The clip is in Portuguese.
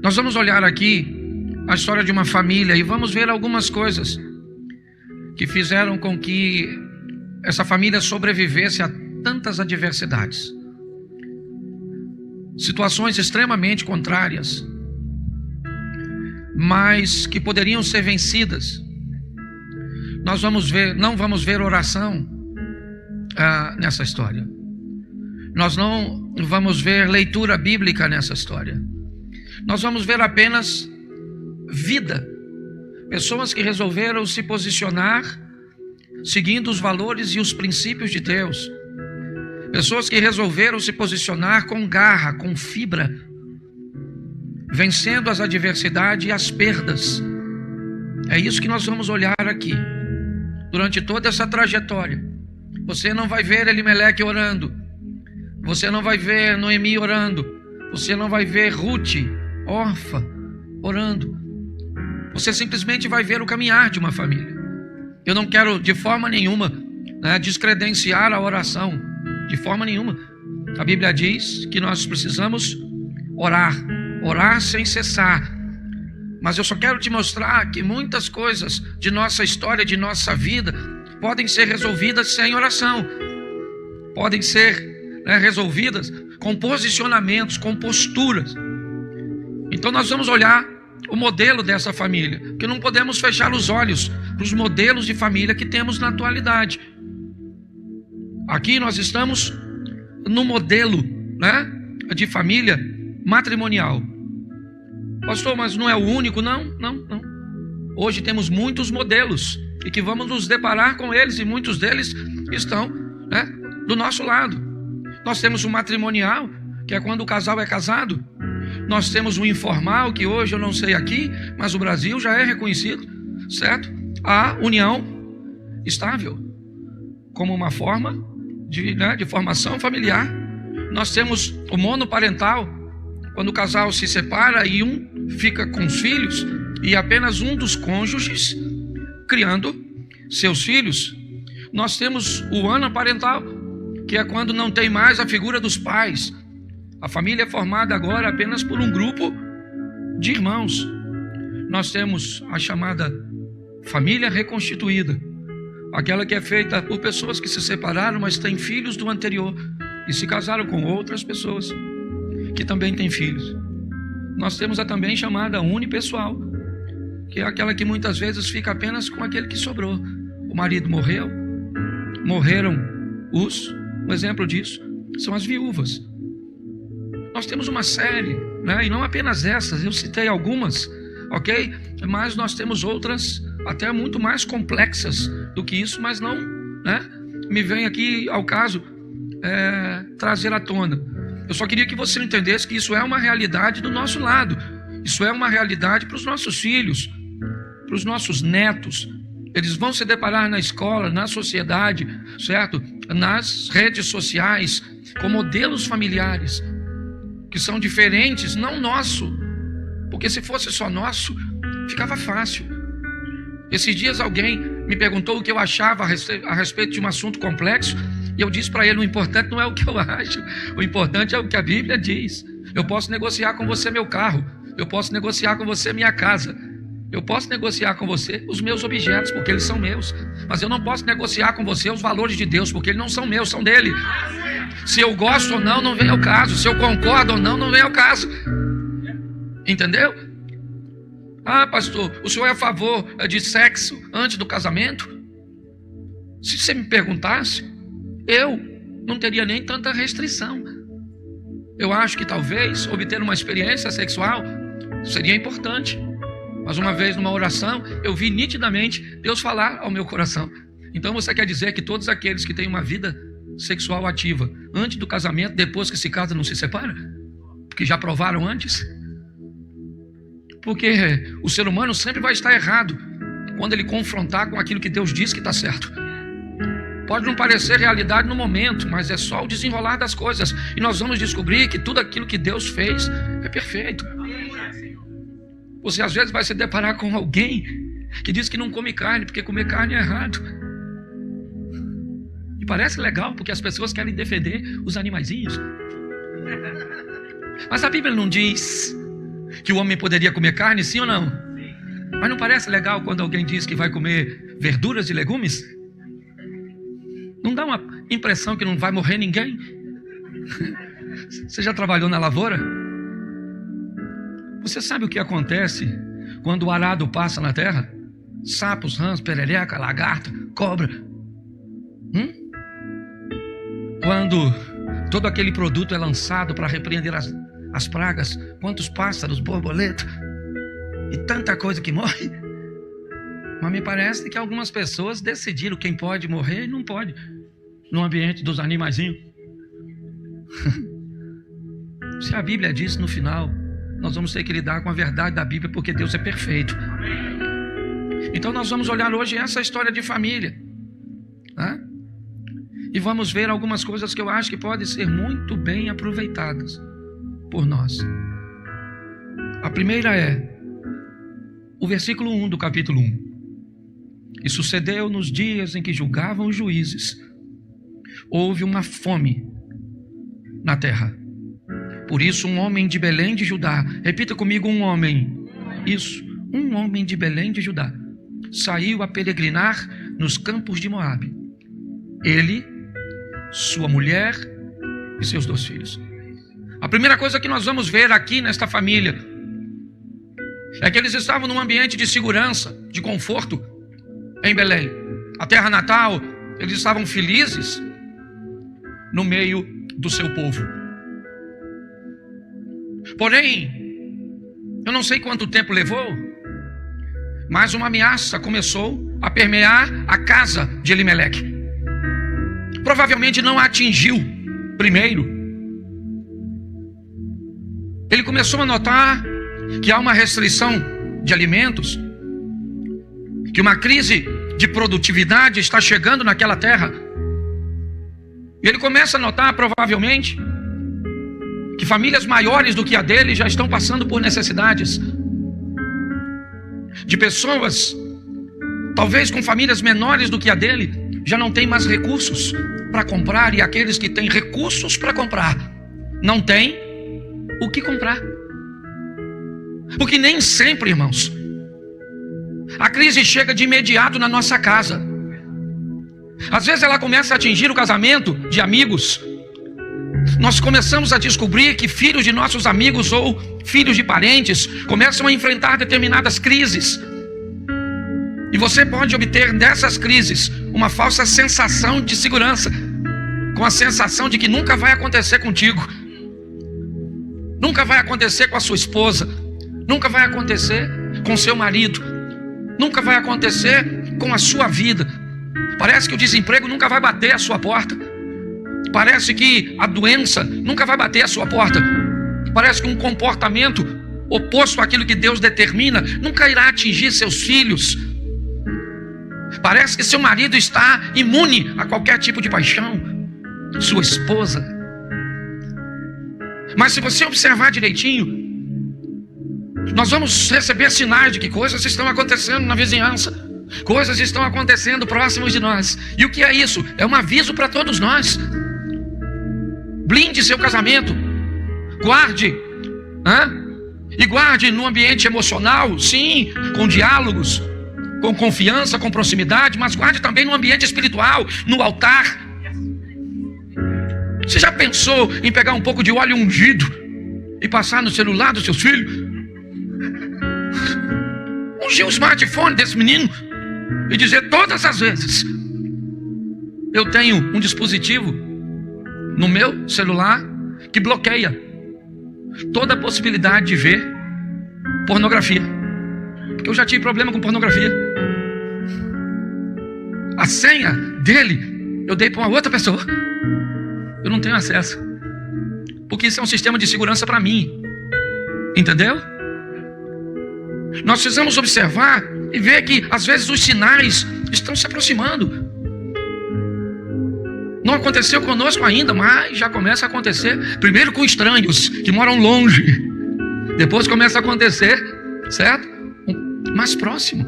Nós vamos olhar aqui a história de uma família e vamos ver algumas coisas que fizeram com que essa família sobrevivesse a tantas adversidades. Situações extremamente contrárias, mas que poderiam ser vencidas. Nós não vamos ver oração nessa história. Nós não vamos ver leitura bíblica nessa história. Nós vamos ver apenas vida. Pessoas que resolveram se posicionar seguindo os valores e os princípios de Deus. Pessoas que resolveram se posicionar com garra, com fibra, vencendo as adversidades e as perdas. É isso que nós vamos olhar aqui. Durante toda essa trajetória, você não vai ver Elimeleque orando, você não vai ver Noemi orando, você não vai ver Ruth, órfã, orando. Você simplesmente vai ver o caminhar de uma família. Eu não quero de forma nenhuma descredenciar a oração, de forma nenhuma. A Bíblia diz que nós precisamos orar sem cessar. Mas eu só quero te mostrar que muitas coisas de nossa história, de nossa vida, podem ser resolvidas sem oração. Podem ser resolvidas com posicionamentos, com posturas. Então nós vamos olhar o modelo dessa família, porque não podemos fechar os olhos para os modelos de família que temos na atualidade. Aqui nós estamos no modelo de família matrimonial. Pastor, mas não é o único? Não. Hoje temos muitos modelos e que vamos nos deparar com eles, e muitos deles estão do nosso lado. Nós temos o matrimonial, que é quando o casal é casado. Nós temos o informal, que hoje eu não sei aqui, mas o Brasil já é reconhecido, certo? A união estável, como uma forma de formação familiar. Nós temos o monoparental, quando o casal se separa e um fica com os filhos e apenas um dos cônjuges criando seus filhos. Nós temos o anaparental, que é quando não tem mais a figura dos pais. A família é formada agora apenas por um grupo de irmãos. Nós temos a chamada família reconstituída, aquela que é feita por pessoas que se separaram, mas têm filhos do anterior e se casaram com outras pessoas que também têm filhos. Nós temos a também chamada unipessoal, que é aquela que muitas vezes fica apenas com aquele que sobrou. O marido morreu, morreram um exemplo disso são as viúvas. Nós temos uma série, e não apenas essas, eu citei algumas, ok? Mas nós temos outras até muito mais complexas do que isso, mas não me vem aqui ao caso trazer à tona. Eu só queria que você entendesse que isso é uma realidade do nosso lado. Isso é uma realidade para os nossos filhos, para os nossos netos. Eles vão se deparar na escola, na sociedade, certo? Nas redes sociais, com modelos familiares que são diferentes, não nosso. Porque se fosse só nosso, ficava fácil. Esses dias alguém me perguntou o que eu achava a respeito de um assunto complexo, e eu disse para ele: o importante não é o que eu acho, o importante é o que a Bíblia diz. Eu posso negociar com você meu carro, eu posso negociar com você minha casa, eu posso negociar com você os meus objetos, porque eles são meus, mas eu não posso negociar com você os valores de Deus, porque eles não são meus, são dele. Se eu gosto ou não, não vem ao caso. Se eu concordo ou não, não vem ao caso. Entendeu? Ah, pastor, o senhor é a favor de sexo antes do casamento? Se você me perguntasse, eu não teria nem tanta restrição. Eu acho que talvez obter uma experiência sexual seria importante. Mas uma vez numa oração, eu vi nitidamente Deus falar ao meu coração. Então você quer dizer que todos aqueles que têm uma vida sexual ativa antes do casamento, depois que se casa, não se separa? Porque já provaram antes? Porque o ser humano sempre vai estar errado quando ele confrontar com aquilo que Deus diz que está certo. Pode não parecer realidade no momento, mas é só o desenrolar das coisas, e nós vamos descobrir que tudo aquilo que Deus fez é perfeito. Você às vezes vai se deparar com alguém que diz que não come carne, porque comer carne é errado. E parece legal, porque as pessoas querem defender os animaizinhos. Mas a Bíblia não diz que o homem poderia comer carne, sim ou não? Mas não parece legal quando alguém diz que vai comer verduras e legumes? Não dá uma impressão que não vai morrer ninguém? Você já trabalhou na lavoura? Você sabe o que acontece quando o arado passa na terra? Sapos, rãs, perereca, lagarta, cobra. Quando todo aquele produto é lançado para repreender as pragas, quantos pássaros, borboleta e tanta coisa que morre. Mas me parece que algumas pessoas decidiram quem pode morrer e não pode no ambiente dos animaizinhos. Se a Bíblia diz no final, nós vamos ter que lidar com a verdade da Bíblia, porque Deus é perfeito. Então nós vamos olhar hoje essa história de família, né? E vamos ver algumas coisas que eu acho que podem ser muito bem aproveitadas por nós. A primeira é o versículo 1 do capítulo 1. E sucedeu nos dias em que julgavam os juízes, houve uma fome na terra. Por isso um homem de Belém de Judá, repita comigo, um homem de Belém de Judá, saiu a peregrinar nos campos de Moabe. Ele, sua mulher e seus 2 filhos. A primeira coisa que nós vamos ver aqui nesta família é que eles estavam num ambiente de segurança, de conforto em Belém, a terra natal. Eles estavam felizes no meio do seu povo. Porém, eu não sei quanto tempo levou, mas uma ameaça começou a permear a casa de Elimeleque. Provavelmente não a atingiu primeiro. Ele começou a notar que há uma restrição de alimentos, que uma crise de produtividade está chegando naquela terra. E ele começa a notar, provavelmente, que famílias maiores do que a dele já estão passando por necessidades. De pessoas, talvez com famílias menores do que a dele, já não tem mais recursos para comprar, e aqueles que têm recursos para comprar não têm o que comprar. Porque nem sempre, irmãos, a crise chega de imediato na nossa casa. Às vezes ela começa a atingir o casamento de amigos. Nós começamos a descobrir que filhos de nossos amigos ou filhos de parentes começam a enfrentar determinadas crises. E você pode obter dessas crises uma falsa sensação de segurança, com a sensação de que nunca vai acontecer contigo, nunca vai acontecer com a sua esposa, nunca vai acontecer com seu marido, nunca vai acontecer com a sua vida. Parece que o desemprego nunca vai bater à sua porta. Parece que a doença nunca vai bater à sua porta. Parece que um comportamento oposto àquilo que Deus determina nunca irá atingir seus filhos. Parece que seu marido está imune a qualquer tipo de paixão, sua esposa. Mas se você observar direitinho, nós vamos receber sinais de que coisas estão acontecendo na vizinhança, coisas estão acontecendo próximos de nós. E o que é isso? É um aviso para todos nós. Blinde seu casamento, guarde, e guarde no ambiente emocional, sim, com diálogos, com confiança, com proximidade, mas guarde também no ambiente espiritual, no altar. Você já pensou em pegar um pouco de óleo ungido e passar no celular dos seus filhos? Ungir o smartphone desse menino e dizer todas as vezes: eu tenho um dispositivo no meu celular que bloqueia toda a possibilidade de ver pornografia, porque eu já tive problema com pornografia. A senha dele eu dei para uma outra pessoa, eu não tenho acesso, porque isso é um sistema de segurança para mim, entendeu? Nós precisamos observar e ver que às vezes os sinais estão se aproximando. Não aconteceu conosco ainda, mas já começa a acontecer. Primeiro com estranhos que moram longe, depois começa a acontecer, certo? Mais próximo.